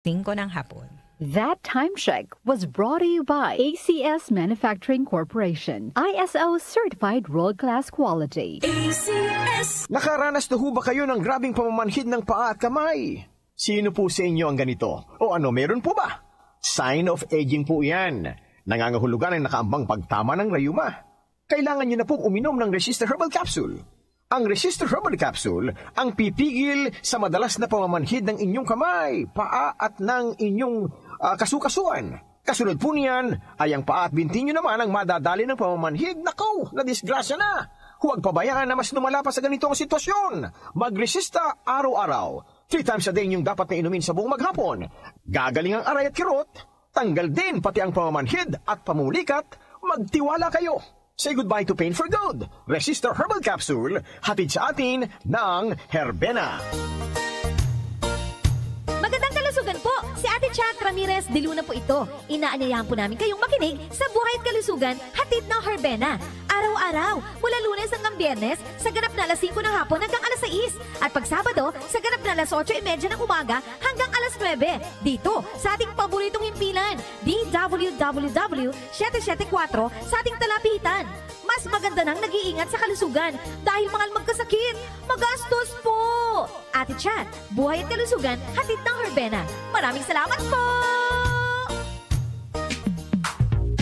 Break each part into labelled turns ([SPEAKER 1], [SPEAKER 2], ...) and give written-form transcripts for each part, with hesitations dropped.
[SPEAKER 1] 5 ng hapon.
[SPEAKER 2] That time check was brought to you by ACS Manufacturing Corporation, ISO certified world-class quality.
[SPEAKER 3] ACS! Nakaranas na ho ba kayo ng grabing pamamanhid ng paa at kamay? Sino po sa inyo ang ganito? O ano, meron po ba? Sign of aging po yan. Nangangahulugan ang nakaambang pagtama ng rayuma. Kailangan nyo na pong uminom ng Resistor Herbal Capsule. Ang Resistor Herbal Capsule ang pipigil sa madalas na pamamanhid ng inyong kamay, paa at ng inyong kasukasuan. Kasunod po niyan ay ang paa at binti nyo naman ang madadali ng pamamanhid. Nakaw, nadisgrasya na. Huwag pabayaan na mas lumala pa sa ganitong sitwasyon. Magresista araw-araw. 3 times a day yung dapat na inumin sa buong maghapon. Gagaling ang aray at kirot. Tanggal din pati ang pamamanhid at pamulikat. Magtiwala kayo. Say goodbye to pain for good. Resistor Herbal Capsule, hatid sa atin ng Herbena.
[SPEAKER 4] Magandang kalusugan po! Si Ate Chat Ramirez de Luna po ito. Inaanyayahan po namin kayong makinig sa Buhay at Kalusugan, hatid ng Herbena. Araw-araw, mula Lunes hanggang Biyernes, sa ganap na alas 5 ng hapon hanggang alas 6. At pag Sabado, sa ganap na alas 8:30 ng umaga hanggang alas 9. Dito, sa ating paboritong himpilan, DWWW 774 sa ating talapitan. Mas maganda nang nag-iingat sa kalusugan dahil mahal magkasakit. Magastos po! Ate Chat, Buhay at Kalusugan, hatid ng Herbena. Maraming salamat po!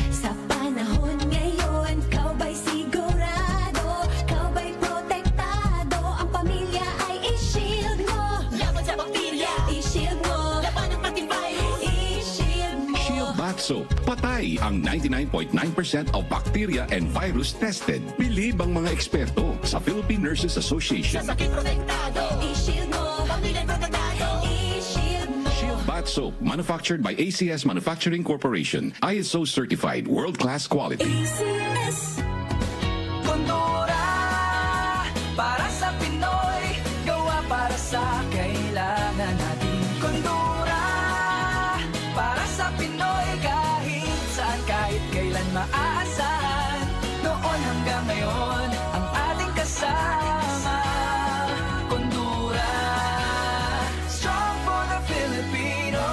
[SPEAKER 5] Sa panahon ngayon, kau ba'y sigurado? Kau ba'y protektado? Ang pamilya ay i-shield mo. Laban sa bakterya, i-shield mo. Laban ng antivirus, i-shield mo.
[SPEAKER 6] Shield Bath Soap. Patay ang 99.9% of bacteria and virus tested. Bilib ang mga eksperto sa Philippine Nurses Association.
[SPEAKER 5] Sa sakit protektado, i-shield mo. Pamilya protektado, i-shield mo.
[SPEAKER 6] Shield Bath Soap, manufactured by ACS Manufacturing Corporation. ISO certified world-class quality.
[SPEAKER 5] ACS.
[SPEAKER 7] Kondora, para sa Pinoy, gawa para sa kailangan natin. Kondora, para sa Pinoy, kahit saan, kahit kailan maaasahan. Noon hanggang ngayon, ang ating kasama. Kondora, strong for the Filipino.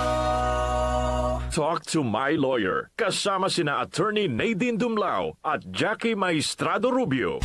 [SPEAKER 8] Talk to my lawyer. Kasama sina Attorney Nadine Dumlao at Jackie Maestrado Rubio.